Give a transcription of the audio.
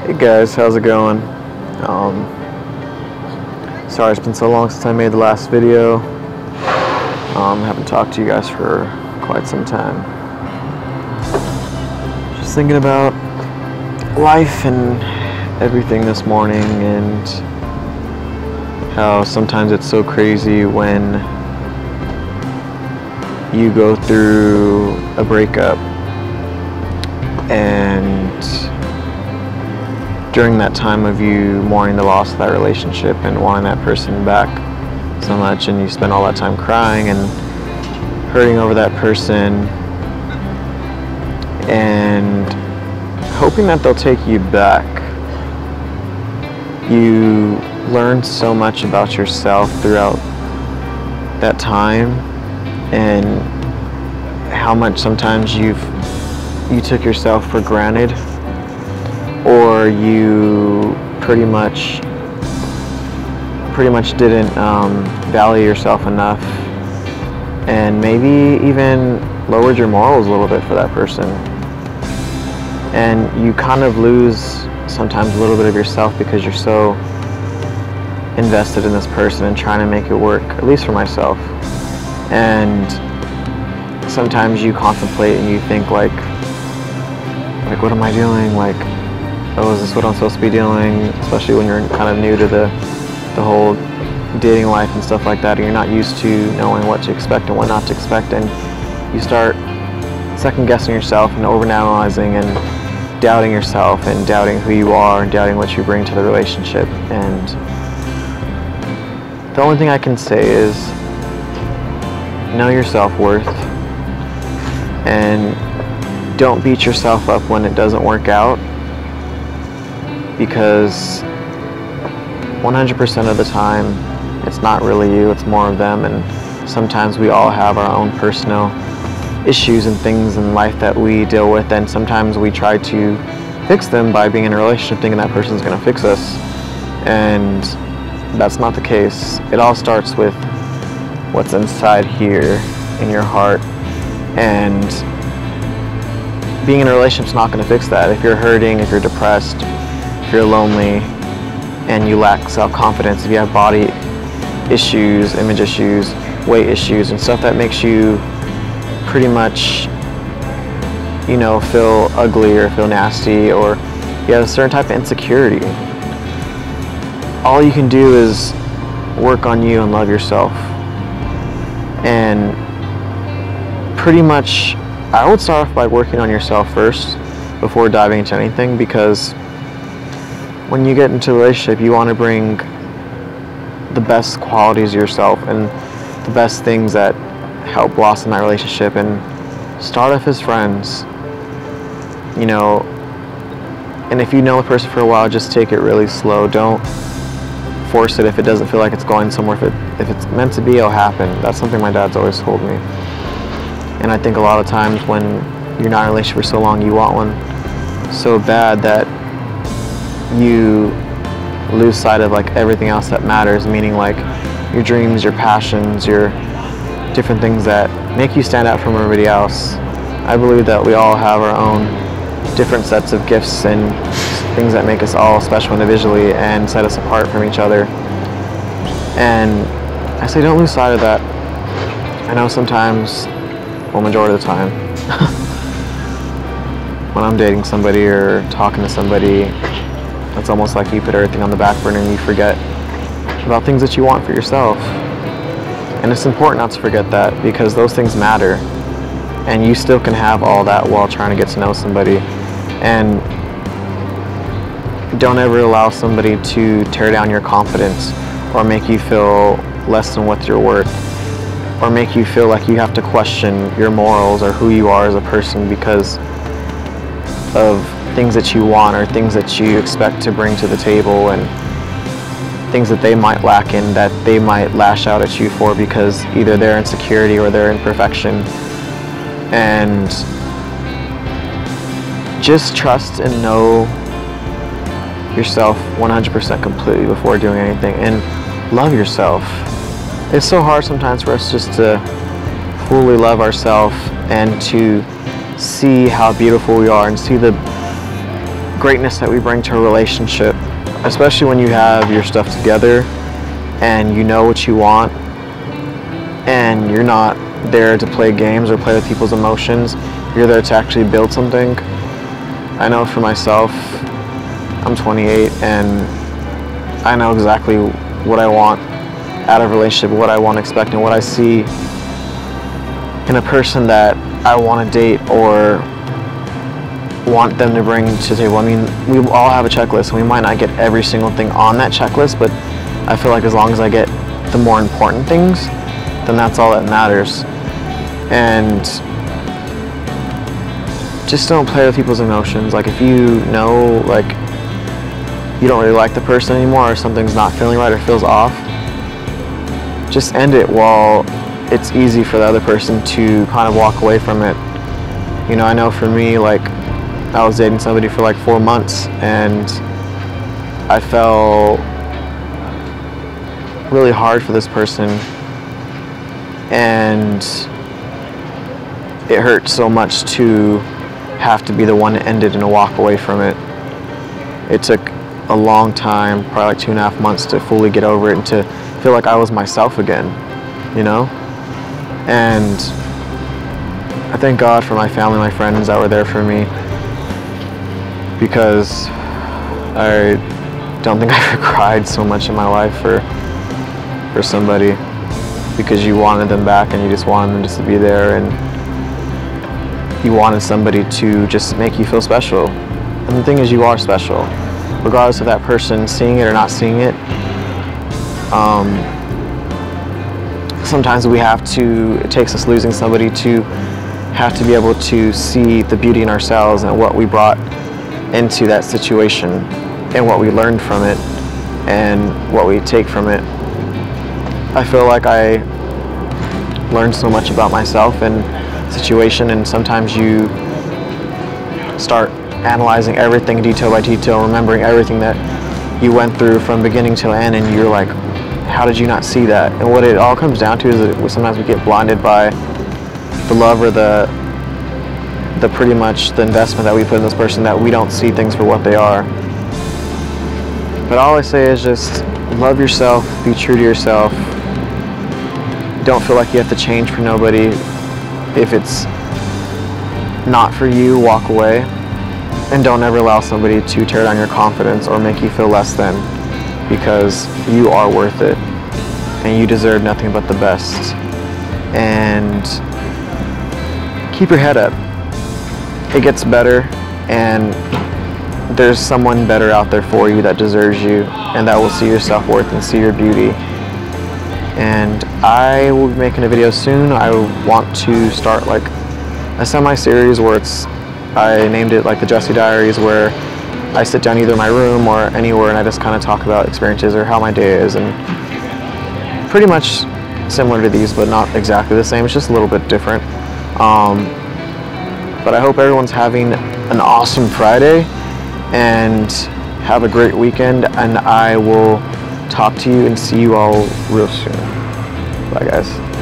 Hey guys, how's it going? Sorry it's been so long since I made the last video. Haven't talked to you guys for quite some time. Just thinking about life and everything this morning, and how sometimes it's so crazy when you go through a breakup and during that time of you mourning the loss of that relationship and wanting that person back so much, and you spend all that time crying and hurting over that person and hoping that they'll take you back, you learn so much about yourself throughout that time, and how much sometimes you took yourself for granted, or you pretty much didn't value yourself enough, and maybe even lowered your morals a little bit for that person. And you kind of lose sometimes a little bit of yourself because you're so invested in this person and trying to make it work, at least for myself. And sometimes you contemplate and you think like what am I doing? Like, oh, is this what I'm supposed to be doing? Especially when you're kind of new to the whole dating life and stuff like that, and you're not used to knowing what to expect and what not to expect, and you start second guessing yourself and overanalyzing and doubting yourself and doubting who you are and doubting what you bring to the relationship. And the only thing I can say is know your self-worth and don't beat yourself up when it doesn't work out, because 100% of the time it's not really you, it's more of them. And sometimes we all have our own personal issues and things in life that we deal with, and sometimes we try to fix them by being in a relationship thinking that person's going to fix us, and that's not the case. It all starts with what's inside here in your heart, and being in a relationship's not going to fix that. If you're hurting, if you're depressed, if you're lonely, and you lack self-confidence, if you have body issues, image issues, weight issues, and stuff that makes you pretty much, you know, feel ugly or feel nasty, or you have a certain type of insecurity, all you can do is work on you and love yourself. And pretty much I would start off by working on yourself first before diving into anything, because when you get into a relationship, you want to bring the best qualities of yourself and the best things that help blossom that relationship, and start off as friends, you know. And if you know a person for a while, just take it really slow. Don't force it if it doesn't feel like it's going somewhere. If it's meant to be, it'll happen. That's something my dad's always told me. And I think a lot of times when you're not in a relationship for so long, you want one so bad that you lose sight of like everything else that matters, meaning like your dreams, your passions, your different things that make you stand out from everybody else. I believe that we all have our own different sets of gifts and things that make us all special individually and set us apart from each other. And I say don't lose sight of that. I know sometimes, well, majority of the time, when I'm dating somebody or talking to somebody, it's almost like you put everything on the back burner and you forget about things that you want for yourself. And it's important not to forget that, because those things matter, and you still can have all that while trying to get to know somebody. And don't ever allow somebody to tear down your confidence or make you feel less than what you're worth, or make you feel like you have to question your morals or who you are as a person because of things that you want or things that you expect to bring to the table, and things that they might lack in, that they might lash out at you for because either their insecurity or their imperfection. And just trust and know yourself 100% completely before doing anything, and love yourself. It's so hard sometimes for us just to fully love ourselves and to see how beautiful we are and see the greatness that we bring to a relationship, especially when you have your stuff together and you know what you want and you're not there to play games or play with people's emotions. You're there to actually build something. I know for myself, I'm 28 and I know exactly what I want out of a relationship, what I want to expect, and what I see in a person that I want to date or want them to bring to the table. I mean, we all have a checklist, and we might not get every single thing on that checklist, but I feel like as long as I get the more important things, then that's all that matters. And just don't play with people's emotions. Like, if you know, like, you don't really like the person anymore, or something's not feeling right or feels off, just end it while it's easy for the other person to kind of walk away from it. You know, I know for me, like, I was dating somebody for like 4 months and I fell really hard for this person, and it hurt so much to have to be the one to end it and to walk away from it. It took a long time, probably like 2.5 months, to fully get over it and to feel like I was myself again, you know? And I thank God for my family, my friends that were there for me, because I don't think I've ever cried so much in my life for somebody, because you wanted them back and you just wanted them just to be there, and you wanted somebody to just make you feel special. And the thing is, you are special, regardless of that person seeing it or not seeing it. Sometimes it takes us losing somebody to have to be able to see the beauty in ourselves and what we brought into that situation and what we learned from it and what we take from it. I feel like I learned so much about myself and situation, and sometimes you start analyzing everything detail by detail, remembering everything that you went through from beginning till end, and you're like, how did you not see that? And what it all comes down to is that sometimes we get blinded by the love or the pretty much the investment that we put in this person, that we don't see things for what they are. But all I say is just love yourself, be true to yourself. Don't feel like you have to change for nobody. If it's not for you, walk away. And don't ever allow somebody to tear down your confidence or make you feel less than, because you are worth it and you deserve nothing but the best. And keep your head up. It gets better, and there's someone better out there for you that deserves you and that will see your self-worth and see your beauty. And I will be making a video soon. I want to start like a semi-series where I named it like the Jesse Diaries, where I sit down either in my room or anywhere and I just kind of talk about experiences or how my day is, and pretty much similar to these, but not exactly the same. It's just a little bit different. But I hope everyone's having an awesome Friday and have a great weekend, and I will talk to you and see you all real soon. Bye, guys.